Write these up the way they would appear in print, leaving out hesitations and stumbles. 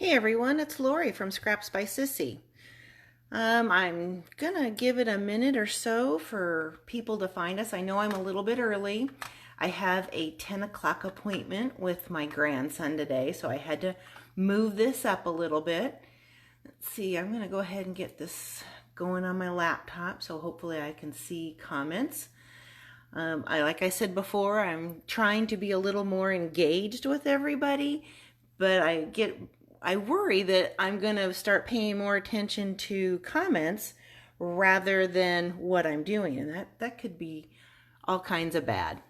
Hey everyone, it's Lori from Scraps by Sissy. I'm gonna give it a minute or so for people to find us. I know I'm a little bit early. I have a 10 o'clock appointment with my grandson today, so I had to move this up a little bit. Let's see, I'm gonna go ahead and get this going on my laptop, so hopefully I can see comments. Like I said before, I'm trying to be a little more engaged with everybody, but I worry that I'm going to start paying more attention to comments rather than what I'm doing, and that could be all kinds of bad.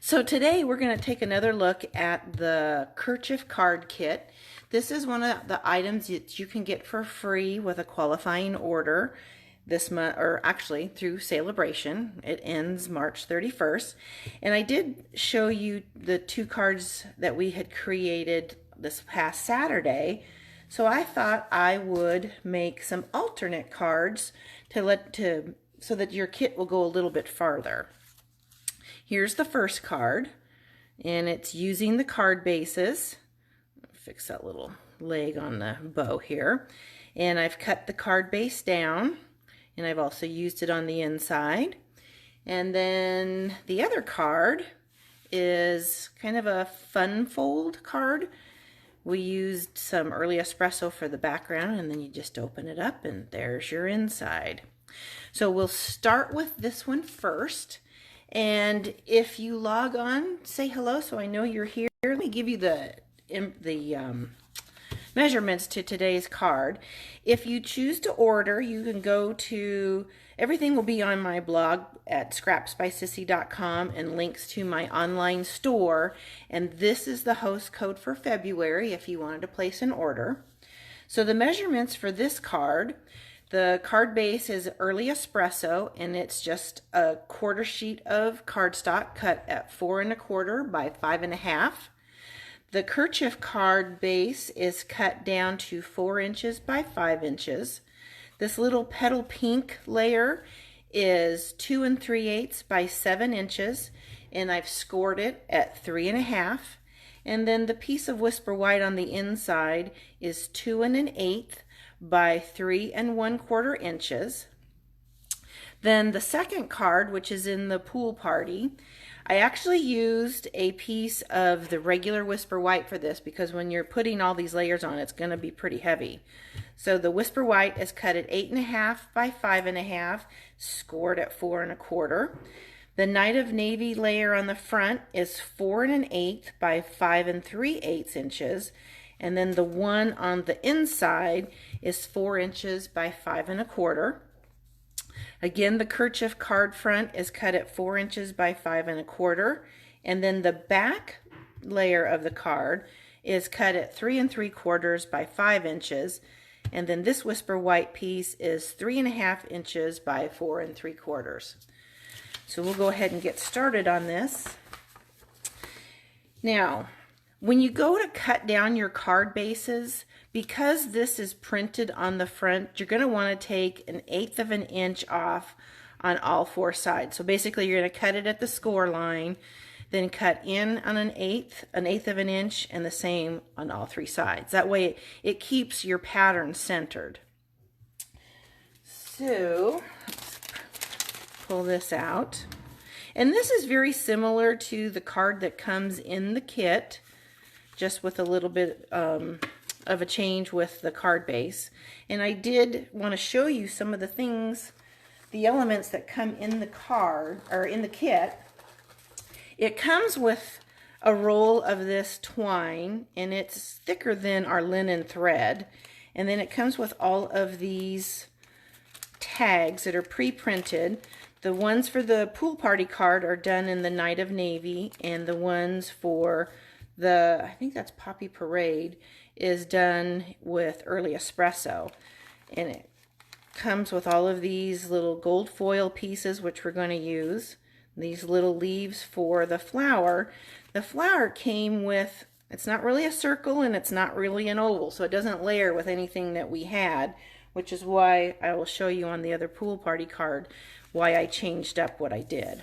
So today we're going to take another look at the Kerchief card kit. This is one of the items that you can get for free with a qualifying order this month, or actually through Celebration. It ends March 31st. And I did show you the two cards that we had created this past Saturday. So I thought I would make some alternate cards so that your kit will go a little bit farther. Here's the first card, and it's using the card bases. Fix that little leg on the bow here. And I've cut the card base down, and I've also used it on the inside. And then the other card is kind of a fun fold card. We used some early espresso for the background, and then you just open it up and there's your inside. So we'll start with this one first. And if you log on, say hello so I know you're here. Let me give you the measurements to today's card. If you choose to order, you can go to, everything will be on my blog at scrapsbysissy.com and links to my online store. And this is the host code for February if you wanted to place an order. So the measurements for this card, the card base is early espresso, and it's just a quarter sheet of cardstock cut at 4 1/4 by 5 1/2. The Kerchief card base is cut down to 4 inches by 5 inches. This little petal pink layer is 2 3/8 by 7 inches, and I've scored it at 3 1/2. And then the piece of Whisper White on the inside is 2 1/8 by 3 1/4 inches. Then the second card, which is in the pool party, I actually used a piece of the regular Whisper White for this because when you're putting all these layers on, it's going to be pretty heavy. So the Whisper White is cut at 8 1/2 by 5 1/2, scored at 4 1/4. The Night of Navy layer on the front is 4 1/8 by 5 3/8 inches. And then the one on the inside is 4 inches by 5 1/4. Again, the Kerchief card front is cut at 4 inches by 5 1/4. And then the back layer of the card is cut at 3 3/4 by 5 inches. And then this Whisper White piece is 3 1/2 inches by 4 3/4. So we'll go ahead and get started on this. Now, when you go to cut down your card bases, because this is printed on the front, you're going to want to take 1/8 of an inch off on all 4 sides. So basically you're going to cut it at the score line, then cut in on 1/8 of an inch, and the same on all 3 sides. That way it keeps your pattern centered. So let's pull this out. And this is very similar to the card that comes in the kit, just with a little bit of a change with the card base. And I did want to show you some of the things, the elements that come in the card, or in the kit. It comes with a roll of this twine, and it's thicker than our linen thread. And then it comes with all of these tags that are pre-printed. The ones for the pool party card are done in the Night of Navy, and the ones for the, I think that's Poppy Parade, is done with early espresso. And it comes with all of these little gold foil pieces, which we're going to use. These little leaves for the flower. The flower came with, it's not really a circle and it's not really an oval, so it doesn't layer with anything that we had, which is why I will show you on the other pool party card why I changed up what I did.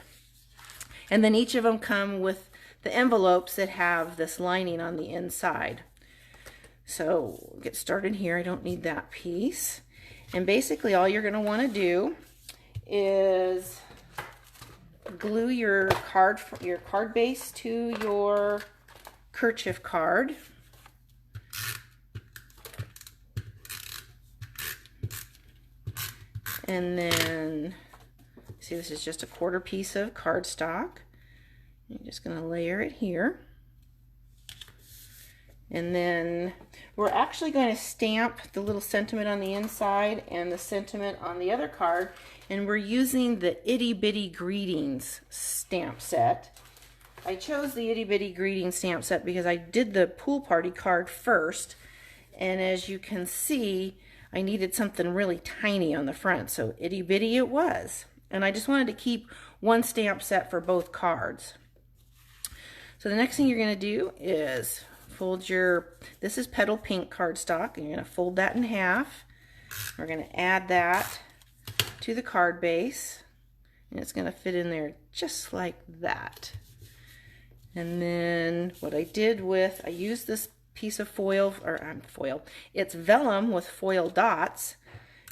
And then each of them come with the envelopes that have this lining on the inside. So we'll get started here. I don't need that piece. And basically all you're going to want to do is glue your card base to your Kerchief card. And then, see, this is just a quarter piece of cardstock. You're just going to layer it here. And then we're actually going to stamp the little sentiment on the inside and the sentiment on the other card. And we're using the Itty Bitty Greetings stamp set. I chose the Itty Bitty Greetings stamp set because I did the pool party card first. And as you can see, I needed something really tiny on the front. So Itty Bitty it was. And I just wanted to keep one stamp set for both cards. So the next thing you're going to do is fold your, this is Petal Pink cardstock, and you're going to fold that in half. We're going to add that to the card base, and it's going to fit in there just like that. And then what I did with, I used this piece of foil, it's vellum with foil dots,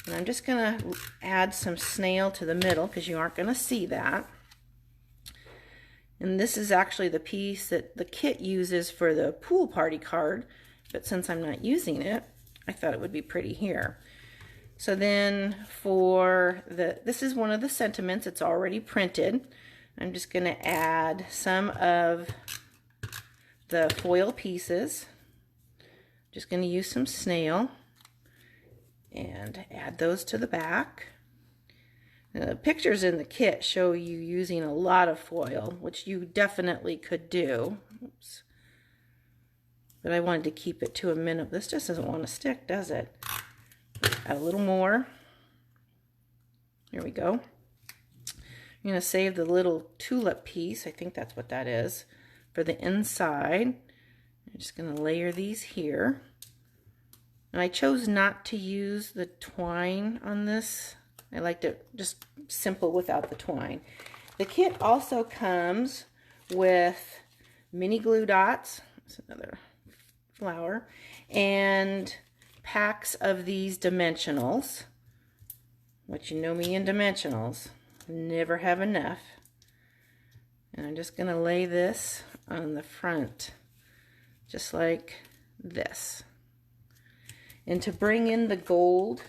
and I'm just going to add some snail to the middle because you aren't going to see that. And this is actually the piece that the kit uses for the pool party card, but since I'm not using it, I thought it would be pretty here. So then for this is one of the sentiments, it's already printed. I'm just going to add some of the foil pieces. Just going to use some snail and add those to the back. The pictures in the kit show you using a lot of foil, which you definitely could do. Oops. But I wanted to keep it to a minute. This just doesn't want to stick, does it? Add a little more. Here we go. I'm going to save the little tulip piece, I think that's what that is, for the inside. I'm just going to layer these here. And I chose not to use the twine on this. I liked it just simple without the twine. The kit also comes with mini glue dots. That's another flower. And packs of these dimensionals. What you know me in dimensionals. Never have enough. And I'm just going to lay this on the front. Just like this. And to bring in the gold,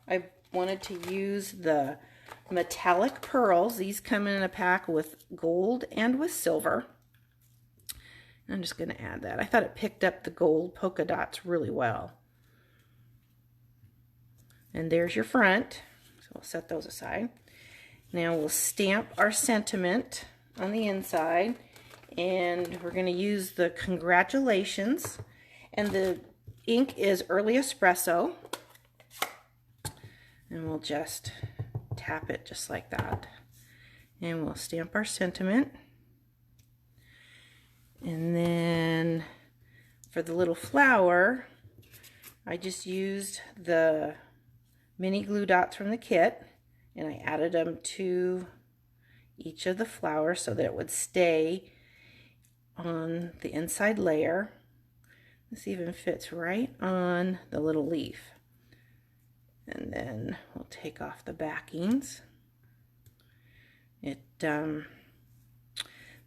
I wanted to use the metallic pearls. These come in a pack with gold and with silver. I'm just going to add that. I thought it picked up the gold polka dots really well. And there's your front. So we'll set those aside. Now we'll stamp our sentiment on the inside. And we're going to use the congratulations. And the ink is Early Espresso. And we'll just tap it just like that. And we'll stamp our sentiment. And then for the little flower, I just used the mini glue dots from the kit. And I added them to each of the flowers so that it would stay on the inside layer. This even fits right on the little leaf. And then we'll take off the backings.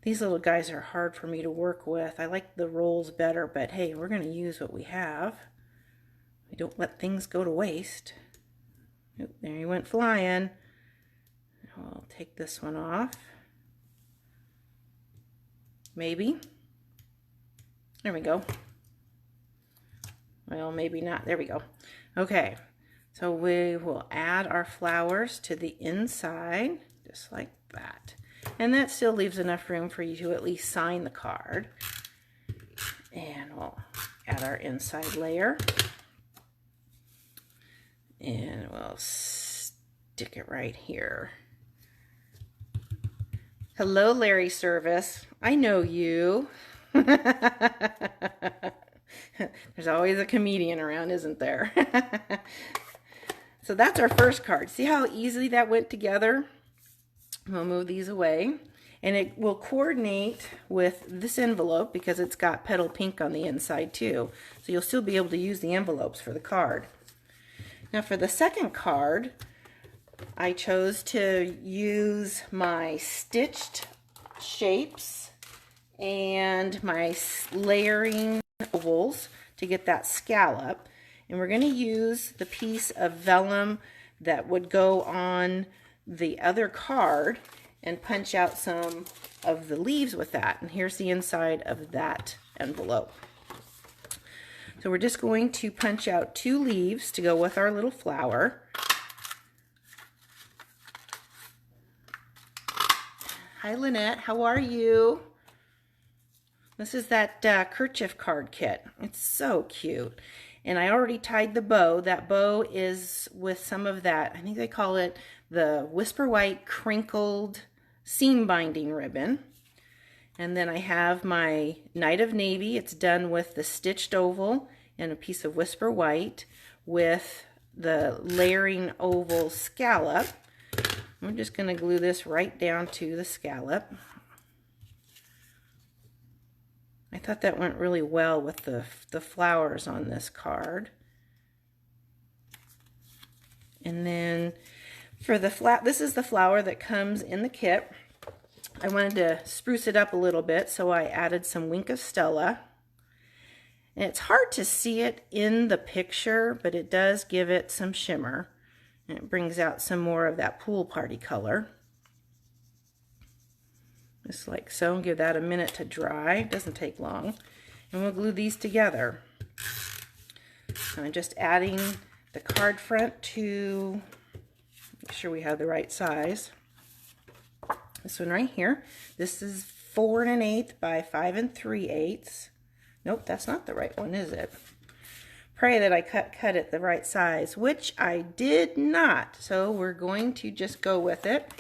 These little guys are hard for me to work with. I like the rolls better, but hey, we're going to use what we have. We don't let things go to waste. Oop, there he went flying. I'll take this one off. Maybe. There we go. Well, maybe not. There we go. Okay. So we will add our flowers to the inside, just like that. And that still leaves enough room for you to at least sign the card. And we'll add our inside layer. And we'll stick it right here. Hello, Larry Service. I know you. There's always a comedian around, isn't there? So that's our first card. See how easily that went together? We'll move these away. And it will coordinate with this envelope because it's got petal pink on the inside too. So you'll still be able to use the envelopes for the card. Now for the second card, I chose to use my stitched shapes and my layering ovals to get that scallop. And we're going to use the piece of vellum that would go on the other card and punch out some of the leaves with that. And here's the inside of that envelope. So we're just going to punch out 2 leaves to go with our little flower. Hi Lynette, how are you? This is that Kerchief card kit. It's so cute. And I already tied the bow. That bow is with some of that, I think they call it the Whisper White crinkled seam binding ribbon. And then I have my Night of Navy. It's done with the stitched oval and a piece of Whisper White with the layering oval scallop. I'm just going to glue this right down to the scallop. I thought that went really well with the flowers on this card. And then for the this is the flower that comes in the kit. I wanted to spruce it up a little bit, so I added some Wink of Stella. And it's hard to see it in the picture, but it does give it some shimmer. And it brings out some more of that pool party color. Just like so. Give that a minute to dry. It doesn't take long. And we'll glue these together. I'm just adding the card front to make sure we have the right size. This one right here. This is 4 1/8 by 5 3/8. Nope, that's not the right one, is it? Pray that I cut it the right size, which I did not. So we're going to just go with it.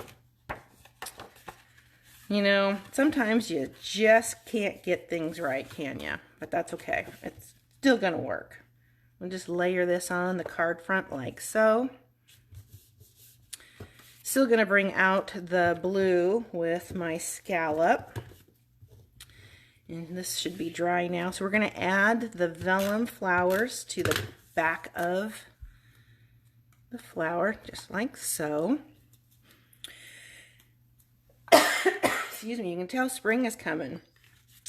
You know, sometimes you just can't get things right, can you? But that's okay. It's still going to work. We'll just layer this on the card front like so. Still going to bring out the blue with my scallop. And this should be dry now. So we're going to add the vellum flowers to the back of the flower, just like so. Excuse me, you can tell spring is coming.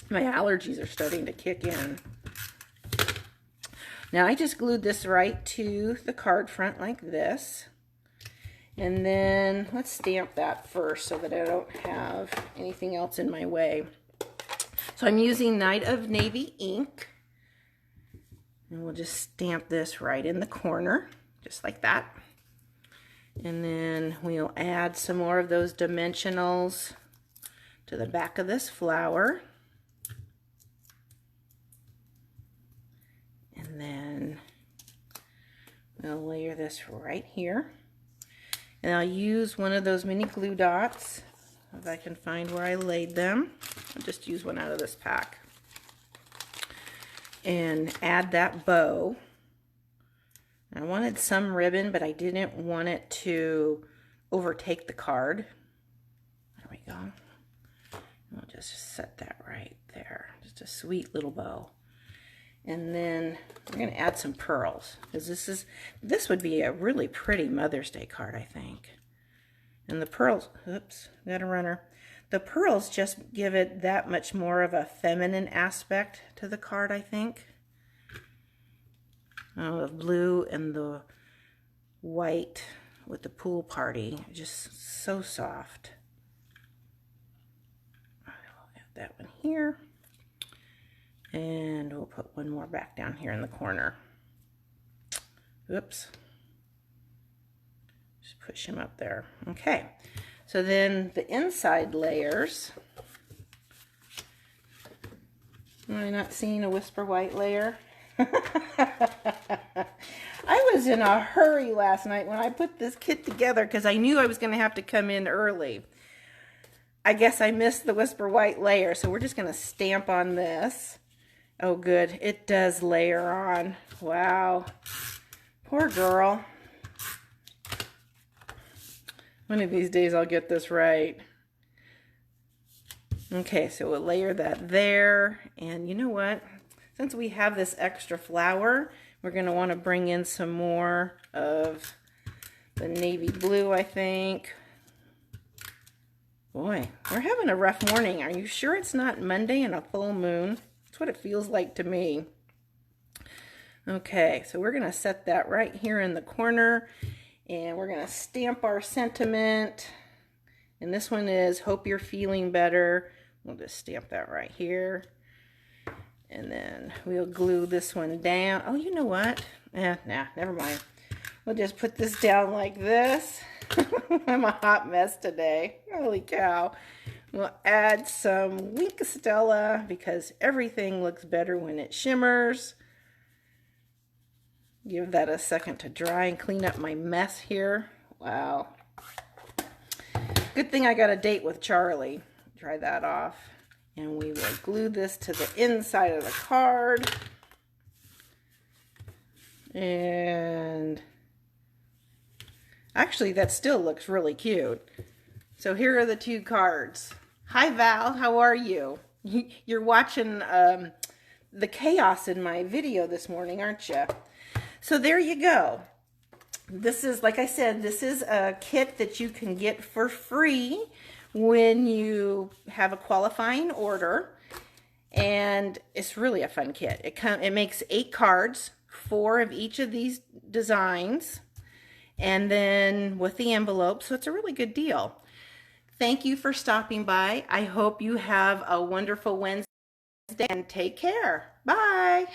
My allergies are starting to kick in. Now I just glued this right to the card front like this. And then let's stamp that first so that I don't have anything else in my way. So I'm using Night of Navy ink. And we'll just stamp this right in the corner, just like that. And then we'll add some more of those dimensionals to the back of this flower. And then we'll layer this right here. And I'll use one of those mini glue dots, if I can find where I laid them. I'll just use one out of this pack. And add that bow. I wanted some ribbon, but I didn't want it to overtake the card. There we go. I'll just set that right there. Just a sweet little bow. And then we're going to add some pearls, because this would be a really pretty Mother's Day card, I think. And the pearls, oops, got a runner. The pearls just give it that much more of a feminine aspect to the card, I think. Oh, the blue and the white with the pool party, just so soft. I'll add that one here. And we'll put one more back down here in the corner. Oops. Just push him up there. Okay. So then the inside layers. Am I not seeing a Whisper White layer? I was in a hurry last night when I put this kit together because I knew I was going to have to come in early. I guess I missed the Whisper White layer, so we're just going to stamp on this. Oh, good. It does layer on. Wow. Poor girl. One of these days I'll get this right. Okay, so we'll layer that there. And you know what? Since we have this extra flour, we're going to want to bring in some more of the navy blue, I think. Boy, we're having a rough morning. Are you sure it's not Monday and a full moon? That's what it feels like to me. Okay, so we're going to set that right here in the corner. And we're going to stamp our sentiment. And this one is, hope you're feeling better. We'll just stamp that right here. And then we'll glue this one down. Oh, you know what? Nah, never mind. We'll just put this down like this. I'm a hot mess today. Holy cow. We'll add some Wink Stella because everything looks better when it shimmers. Give that a second to dry and clean up my mess here. Wow. Good thing I got a date with Charlie. Dry that off. And we will glue this to the inside of the card. And actually, that still looks really cute. So here are the two cards. Hi, Val. How are you? You're watching the chaos in my video this morning, aren't you? So there you go. This is, like I said, this is a kit that you can get for free when you have a qualifying order. And it's really a fun kit. It makes 8 cards, 4 of each of these designs, and then with the envelope, so it's a really good deal. Thank you for stopping by. I hope you have a wonderful Wednesday and take care. Bye.